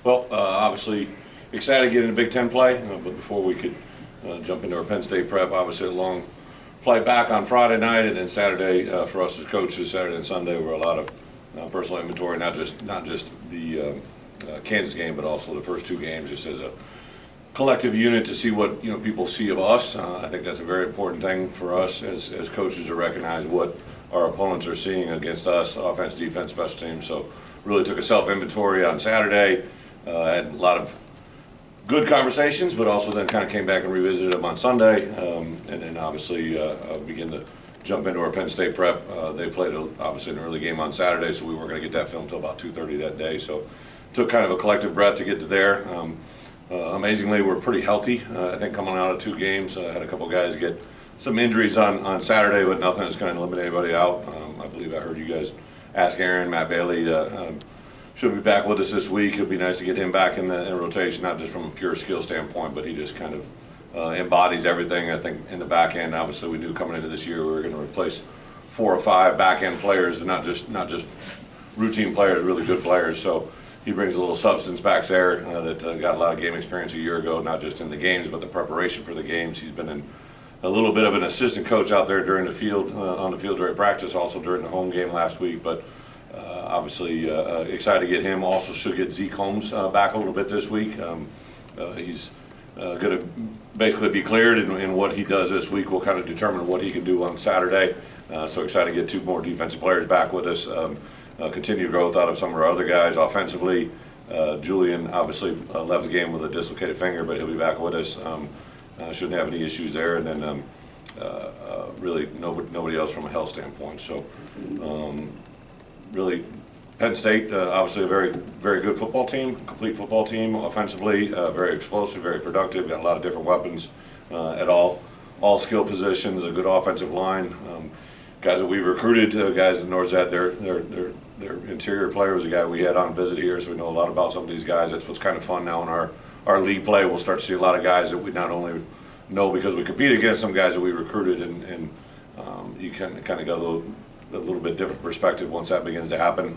Well, obviously excited to get into Big Ten play, but before we could jump into our Penn State prep, obviously a long flight back on Friday night, and then Saturday for us as coaches. Saturday and Sunday were a lot of personal inventory, not just the Kansas game, but also the first two games, just as a collective unit to see what people see of us. I think that's a very important thing for us as coaches to recognize what our opponents are seeing against us, offense, defense, special teams. So really took a self-inventory on Saturday. Had a lot of good conversations, but also then kind of came back and revisited them on Sunday, and then obviously begin to jump into our Penn State prep. They played obviously an early game on Saturday, so we weren't going to get that film until about 2:30 that day. So took kind of a collective breath to get to there. Amazingly, we're pretty healthy. I think coming out of two games, had a couple guys get some injuries on Saturday, but nothing that's going to eliminate anybody out. I believe I heard you guys ask Aaron, Matt Bailey should be back with us this week. It'd be nice to get him back in rotation, not just from a pure skill standpoint, but he just kind of embodies everything. I think in the back end, obviously we knew coming into this year we were going to replace 4 or 5 back end players, and not just routine players, really good players. So he brings a little substance back there that got a lot of game experience a year ago, not just in the games, but the preparation for the games. He's been a little bit of an assistant coach out there during the field, on the field during practice, also during the home game last week. But obviously excited to get him. Also should get Zeke Holmes back a little bit this week. He's going to basically be cleared, and what he does this week will kind of determine what he can do on Saturday. So excited to get 2 more defensive players back with us. Continued growth out of some of our other guys offensively. Julian obviously left the game with a dislocated finger, but he'll be back with us. Shouldn't have any issues there, and then really nobody else from a health standpoint. So really Penn State, obviously a very good football team, complete football team offensively, very explosive, very productive, got a lot of different weapons at all skill positions, a good offensive line. Guys that we recruited, guys in Northside, their interior player was a guy we had on visit here, so we know a lot about some of these guys. That's what's kind of fun now in our league play. We'll start to see a lot of guys that we not only know because we compete against some guys that we recruited, and you can kind of go a little bit different perspective once that begins to happen.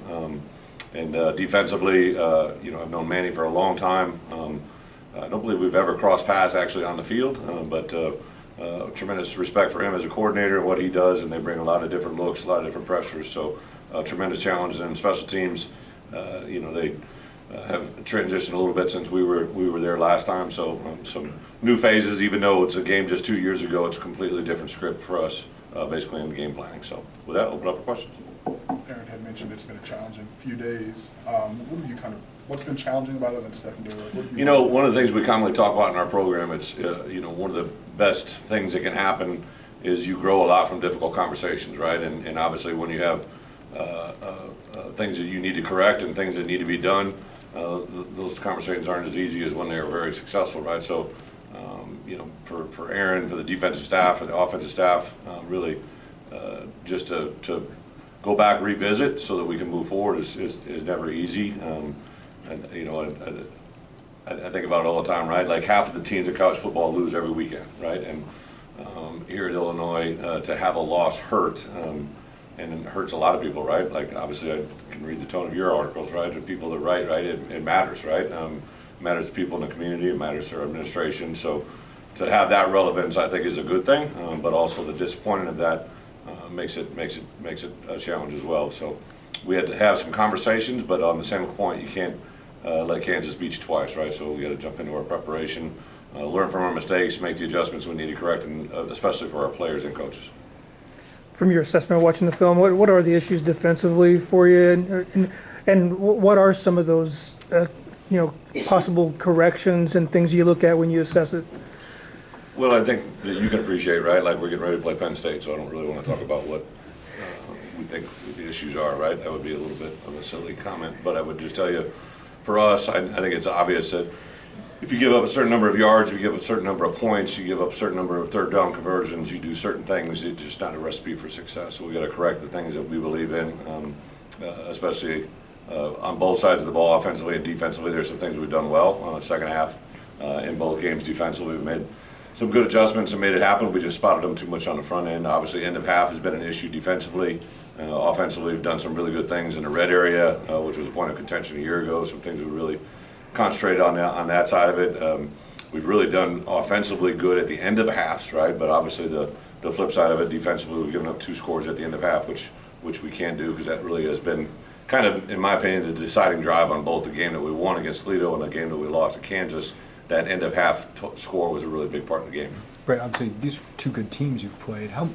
And defensively, I've known Manny for a long time. I don't believe we've ever crossed paths actually on the field, but tremendous respect for him as a coordinator and what he does, and they bring a lot of different looks, a lot of different pressures. So tremendous challenges in special teams. They have transitioned a little bit since we were there last time. So some new phases, even though it's a game just 2 years ago, it's a completely different script for us, basically in the game planning. So with that, open up for questions. Aaron had mentioned it's been a challenging few days. What's been challenging about it in secondary? One of the things we commonly talk about in our program, it's one of the best things that can happen is you grow a lot from difficult conversations, right? And obviously when you have things that you need to correct and things that need to be done, those conversations aren't as easy as when they are very successful, right? So, for Aaron, for the defensive staff, for the offensive staff, really just to go back, revisit so that we can move forward is never easy. I think about it all the time, right? Like half of the teams in college football lose every weekend, right? And here at Illinois, to have a loss hurt, and it hurts a lot of people, right? Like obviously I can read the tone of your articles, right? The people that write, right? It matters, right? It matters to people in the community, it matters to our administration. So to have that relevance, I think, is a good thing, but also the disappointment of that makes it a challenge as well. So we had to have some conversations, but on the same point, you can't let Kansas beat you twice, right? So we got to jump into our preparation, learn from our mistakes, make the adjustments we need to correct, and especially for our players and coaches. From your assessment watching the film, what are the issues defensively for you, and what are some of those possible corrections and things you look at when you assess it? Well, I think that you can appreciate, right? Like we're getting ready to play Penn State, so I don't really want to talk about what we think the issues are, right? That would be a little bit of a silly comment, but I would just tell you, for us, I think it's obvious that if you give up a certain number of yards, if you give up a certain number of points, you give up a certain number of third down conversions, you do certain things, it's just not a recipe for success. So we got to correct the things that we believe in, especially on both sides of the ball, offensively and defensively. There's some things we've done well on the second half in both games defensively. We've made some good adjustments and made it happen. We just spotted them too much on the front end. Obviously, end of half has been an issue defensively. Offensively, we've done some really good things in the red area, which was a point of contention a year ago. Some things we really concentrated on that side of it. We've really done offensively good at the end of halves, right? But obviously the flip side of it, defensively, we've given up 2 scores at the end of half, which we can't do, because that really has been kind of, in my opinion, the deciding drive on both the game that we won against Toledo and the game that we lost at Kansas. That end of half score was a really big part of the game. Right, obviously, these are 2 good teams you've played. How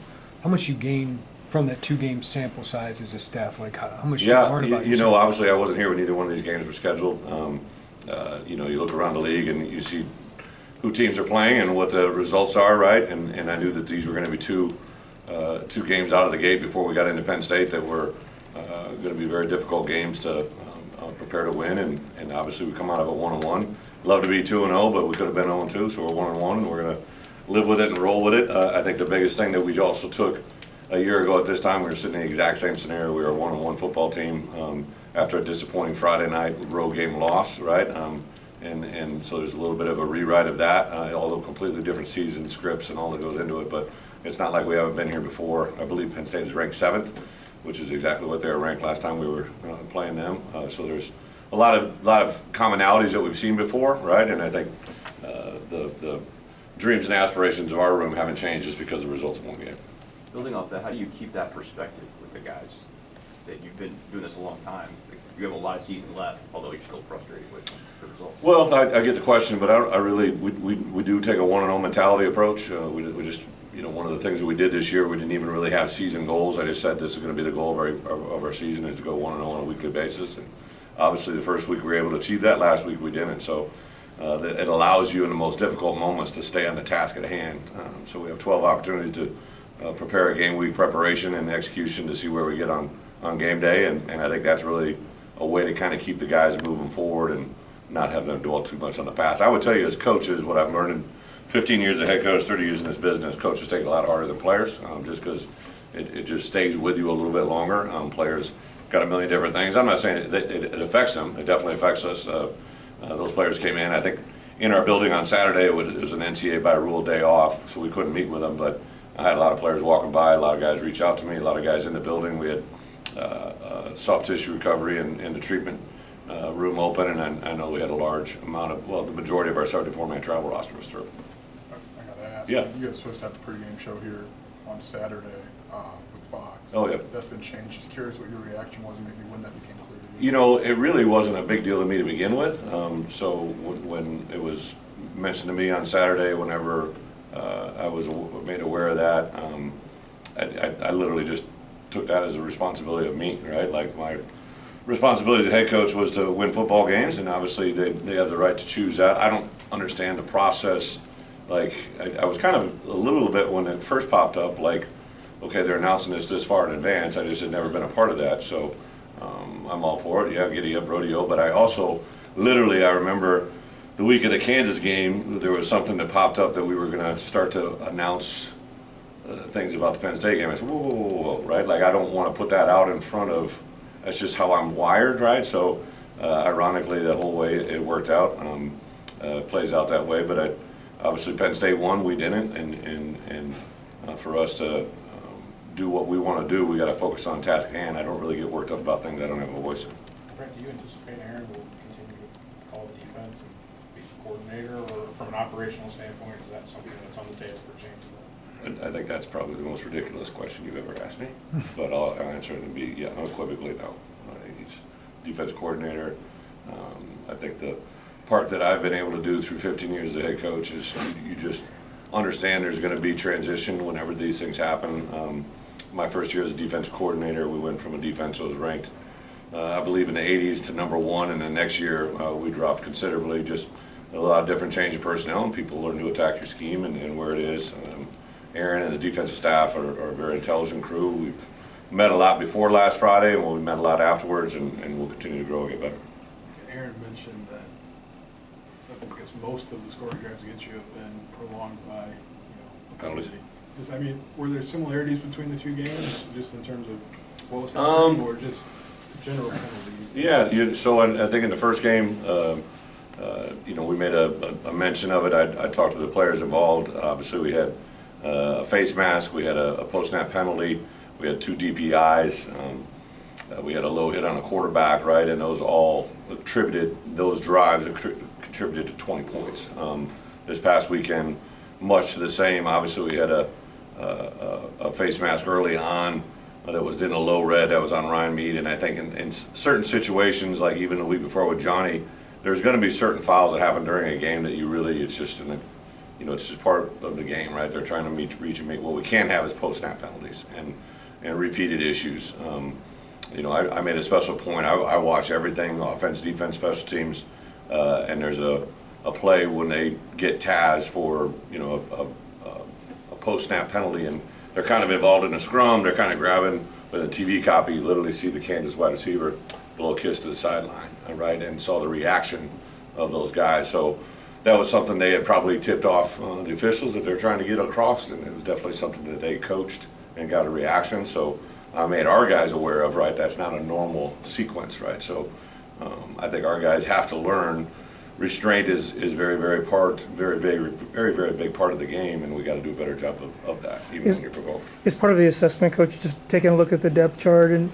much you gain from that 2-game sample size as a staff? Like, how much do you learn about you know, obviously I wasn't here when either one of these games were scheduled. You know, you look around the league and you see who teams are playing and what the results are, right? And I knew that these were going to be two games out of the gate before we got into Penn State that were going to be very difficult games to prepare to win. And obviously we come out of it 1-1. Love to be 2-0, but we could have been 0-2, so we're 1-1, and we're going to live with it and roll with it. I think the biggest thing that we also took a year ago at this time, we were sitting in the exact same scenario. We were a 1-1 football team after a disappointing Friday night road game loss, right? And so there's a little bit of a rewrite of that, although completely different season scripts and all that goes into it. But it's not like we haven't been here before. I believe Penn State is ranked 7th, which is exactly what they were ranked last time we were playing them. So there's a lot of commonalities that we've seen before, right? And I think the dreams and aspirations of our room haven't changed just because of the results of one game. Building off that, how do you keep that perspective with the guys that you've been doing this a long time? You have a lot of season left, although you're still frustrated with the results. Well, I get the question, but I really, we do take a 1-0 mentality approach. We just, you know, one of the things that we did this year, we didn't even really have season goals. I just said this is going to be the goal of our season, is to go 1-0 on a weekly basis. And obviously the first week we were able to achieve that, last week we didn't. So it allows you in the most difficult moments to stay on the task at hand. So we have 12 opportunities to prepare a game week preparation and execution to see where we get on game day. And I think that's really a way to kind of keep the guys moving forward and not have them dwell too much on the past. I would tell you as coaches, what I've learned in 15 years as head coach, 30 years in this business, coaches take it a lot harder than players, just because it just stays with you a little bit longer. Players got a million different things. I'm not saying it affects them. It definitely affects us. Those players came in, I think, in our building on Saturday. It was an NCAA by rule day off, so we couldn't meet with them. But I had a lot of players walking by, a lot of guys reach out to me, a lot of guys in the building. We had soft tissue recovery in the treatment room open, and I know we had a large amount of, well, the majority of our 74-man travel roster was through. I got to ask, Yeah. you guys are supposed to have the pregame show here on Saturday with Fox. Oh, yeah. That's been changed. Just curious what your reaction was and maybe when that became clear to you. You know, it really wasn't a big deal to me to begin with. So when it was mentioned to me on Saturday, whenever I was made aware of that, I literally just took that as a responsibility of me, right? Like, my responsibility as a head coach was to win football games, and obviously they have the right to choose that. I don't understand the process. Like, I was kind of a little bit, when it first popped up, like, okay, they're announcing this far in advance. I just had never been a part of that, so I'm all for it. Yeah, giddy up rodeo. But I also, literally, I remember the week of the Kansas game, there was something that popped up that we were going to start to announce things about the Penn State game. I said, whoa, right? Like, I don't want to put that out in front of, that's just how I'm wired, right? So, ironically, the whole way it worked out, plays out that way. But obviously, Penn State won, we didn't, and for us to do what we want to do, we got to focus on task at hand. I don't really get worked up about things I don't have a voice in. Brett, do you anticipate Aaron will continue to call the defense and be the coordinator, or from an operational standpoint, is that something that's on the table for change? I think that's probably the most ridiculous question you've ever asked me, but I'll answer it and be, yeah, unequivocally no. He's defense coordinator. I think the part that I've been able to do through 15 years as a head coach is you just understand there's going to be transition whenever these things happen. My first year as a defense coordinator, we went from a defense that was ranked, I believe, in the 80s to #1, and the next year we dropped considerably. Just a lot of different change of personnel, and people learn to attack your scheme and where it is. Aaron and the defensive staff are a very intelligent crew. We've met a lot before last Friday, and we met a lot afterwards, and we'll continue to grow and get better. Aaron mentioned that I guess most of the scoring drives against you have been prolonged by, a Penalties. penalty. I mean, were there similarities between the two games, just in terms of what was happening, or just general penalties? Yeah, so I think in the first game, we made a mention of it. I talked to the players involved. Obviously, we had a face mask, we had a post-snap penalty, we had 2 DPIs. We had a low hit on a quarterback, right, and those drives contributed to 20 points. This past weekend, much the same. Obviously, we had a face mask early on that was in a low red that was on Ryan Mead, and I think in certain situations, like even the week before with Johnny, there's going to be certain fouls that happen during a game that it's just part of the game, right? They're trying to reach and make. What we can't have is post-snap penalties and repeated issues. I made a special point. I watch everything, offense, defense, special teams, and there's a play when they get Taz for a post-snap penalty, and they're kind of involved in a scrum. They're kind of grabbing with a TV copy. You literally see the Kansas wide receiver blow a kiss to the sideline, right, and saw the reaction of those guys. So that was something they had probably tipped off the officials that they're trying to get across, and it was definitely something that they coached and got a reaction. So I made our guys aware of, right, that's not a normal sequence, right? So I think our guys have to learn restraint is very big part of the game, and we got to do a better job of that, even when you're provoked. Is part of the assessment, Coach, just taking a look at the depth chart and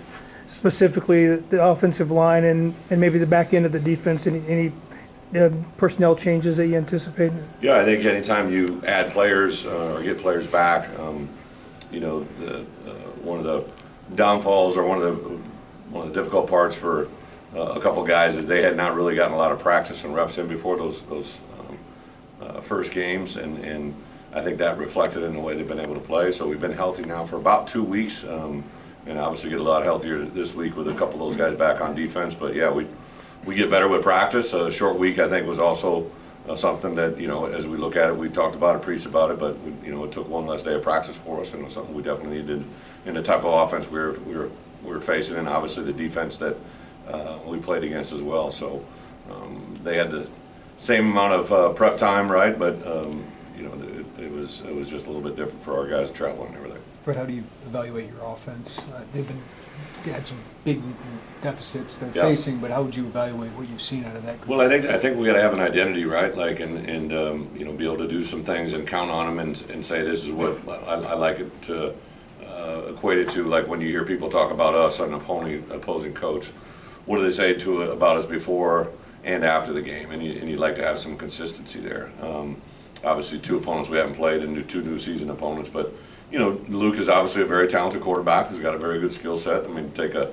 specifically the offensive line and maybe the back end of the defense, any personnel changes that you anticipate? Yeah, I think anytime you add players or get players back, one of the downfalls or one of the difficult parts for a couple guys is they had not really gotten a lot of practice and reps in before those first games, and I think that reflected in the way they've been able to play. So we've been healthy now for about 2 weeks, and obviously get a lot healthier this week with a couple of those guys back on defense. But yeah, we get better with practice. A short week, I think, was also something that, as we look at it, we talked about it, preached about it, but it took one less day of practice for us, and it was something we definitely needed in the type of offense we were facing, and obviously the defense that we played against as well. So they had the same amount of prep time, right? But it was just a little bit different for our guys traveling and everything. But how do you evaluate your offense? They had some big deficits they're Yeah. facing, but how would you evaluate what you've seen out of that group? Well, I think we got to have an identity, right? Like, and be able to do some things and count on them and say this is what I like it to equate it to. Like when you hear people talk about us, an opposing coach, what do they say about us before and after the game? And you'd like to have some consistency there. Obviously, 2 opponents we haven't played and 2 new season opponents, but Luke is obviously a very talented quarterback who's got a very good skill set. I mean, take a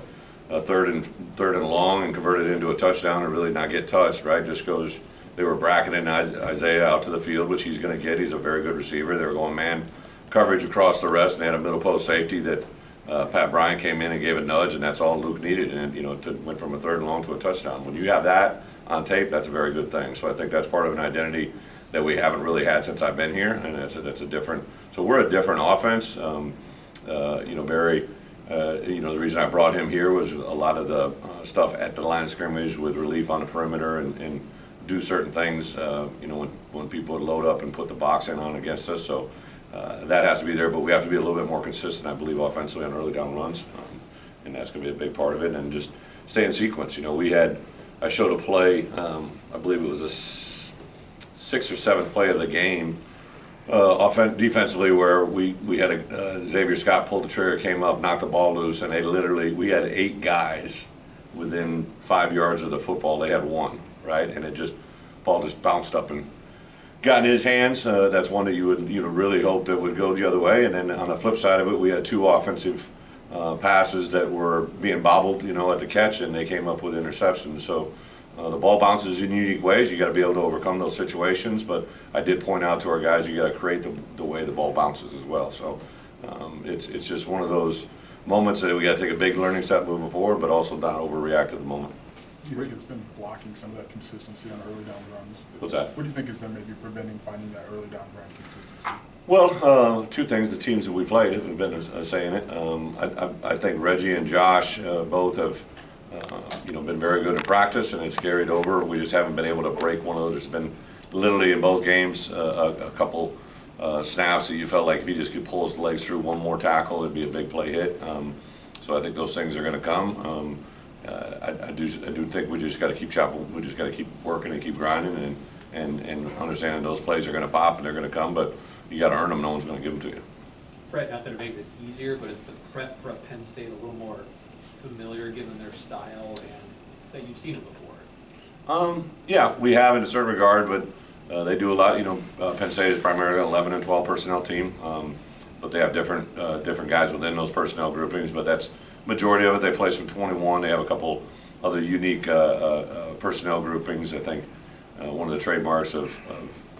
third and long and convert it into a touchdown and really not get touched, right? Just goes, they were bracketing Isaiah out to the field, which he's going to get. He's a very good receiver. They were going man coverage across the rest, and they had a middle post safety that Pat Bryant came in and gave a nudge, and that's all Luke needed, and went from a third and long to a touchdown. When you have that on tape, that's a very good thing. So I think that's part of an identity that we haven't really had since I've been here, and that's a different. So we're a different offense. Barry. The reason I brought him here was a lot of the stuff at the line of scrimmage with relief on the perimeter and do certain things. When people would load up and put the box in on against us. So that has to be there, but we have to be a little bit more consistent, I believe, offensively on early down runs, and that's going to be a big part of it. And just stay in sequence. I showed a play. I believe it was a 6th or 7th play of the game. Defensively, where we had Xavier Scott pulled the trigger, came up, knocked the ball loose, and we had 8 guys within 5 yards of the football. They had 1, right, and ball just bounced up and got in his hands. That's one that you would really hope that would go the other way. And then on the flip side of it, we had 2 offensive passes that were being bobbled, at the catch, and they came up with interceptions. So. The ball bounces in unique ways. You got to be able to overcome those situations. But I did point out to our guys, you got to create the way the ball bounces as well. So it's just one of those moments that we got to take a big learning step moving forward, but also not overreact to the moment. Do you think it's been blocking some of that consistency on early down runs? What's that? What do you think has been maybe preventing finding that early down run consistency? Well, 2 things. The teams that we played have been saying it. I think Reggie and Josh both have. Been very good at practice, and it's carried over. We just haven't been able to break one of those. There's been literally in both games a couple snaps that you felt like if he just could pull his legs through one more tackle, it'd be a big play hit. So I think those things are going to come. I do think we just got to keep chopping. We just got to keep working and keep grinding and understanding those plays are going to pop and they're going to come, but you got to earn them. No one's going to give them to you. Brett, not that it makes it easier, but is the prep for Penn State a little more familiar given their style and that you've seen them before? Yeah, we have in a certain regard, but they do a lot. Penn State is primarily an 11 and 12 personnel team, but they have different guys within those personnel groupings. But that's majority of it. They play some 21. They have a couple other unique personnel groupings. I think one of the trademarks of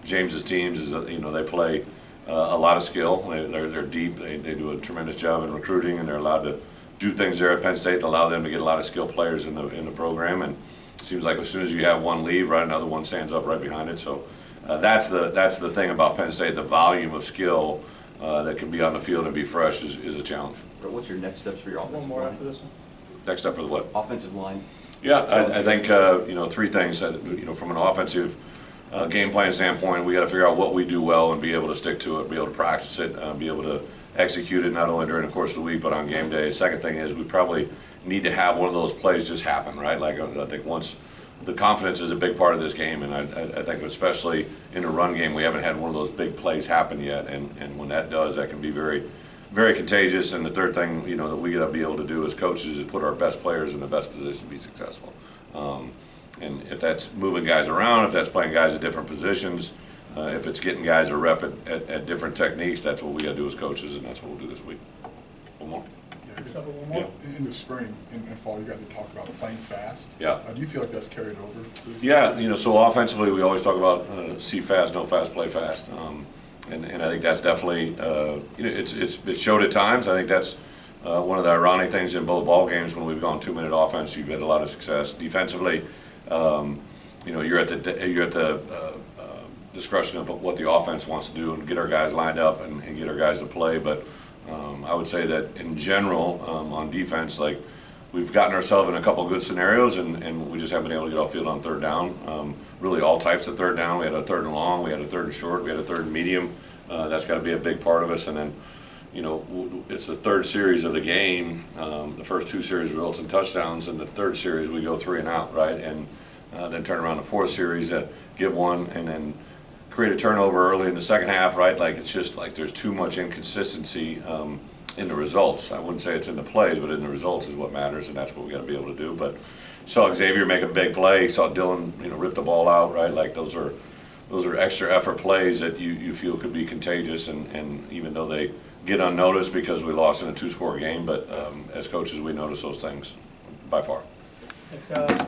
James's teams is that they play a lot of skill. They're deep. They do a tremendous job in recruiting, and they're allowed to do things there at Penn State that allow them to get a lot of skilled players in the program. And it seems like as soon as you have one leave, right, another one stands up right behind it. So that's the thing about Penn State. The volume of skill that can be on the field and be fresh is a challenge. But what's your next steps for your offensive One more line? after this one. Next step for the what? Offensive line. Yeah, I think three things. From an offensive game plan standpoint, we got to figure out what we do well and be able to stick to it, be able to practice it, be able to execute it not only during the course of the week but on game day. Second thing is we probably need to have one of those plays just happen, right? Like I think once the confidence is a big part of this game, and I think especially in the run game we haven't had one of those big plays happen yet, and when that does, that can be very, very contagious. And the third thing that we got to be able to do as coaches is put our best players in the best position to be successful. And if that's moving guys around, if that's playing guys at different positions, if it's getting guys a rep at different techniques, that's what we got to do as coaches, and that's what we'll do this week. One more. Yeah. In the spring and fall, you guys have talked about playing fast. Yeah. Do you feel like that's carried over? Yeah, so offensively we always talk about see fast, no fast, play fast, and I think that's definitely it's showed at times. I think that's one of the ironic things in both ball games when we've gone 2-minute offense. You've had a lot of success defensively. You're at the discretion of what the offense wants to do and get our guys lined up and get our guys to play. But I would say that in general on defense, like we've gotten ourselves in a couple of good scenarios and we just haven't been able to get off field on third down. Really all types of third down. We had a third and long, we had a third and short, we had a third and medium. That's got to be a big part of us. And then it's the third series of the game. The first two series results in touchdowns, and the third series we go 3 and out, right? And then turn around the fourth series, give one, and then create a turnover early in the second half, right? Like it's just like there's too much inconsistency in the results. I wouldn't say it's in the plays, but in the results is what matters, and that's what we got to be able to do. But saw Xavier make a big play, saw Dylan rip the ball out, right? Like those are extra effort plays that you feel could be contagious, and even though they get unnoticed because we lost in a 2-score game, but as coaches we notice those things by far. Thanks,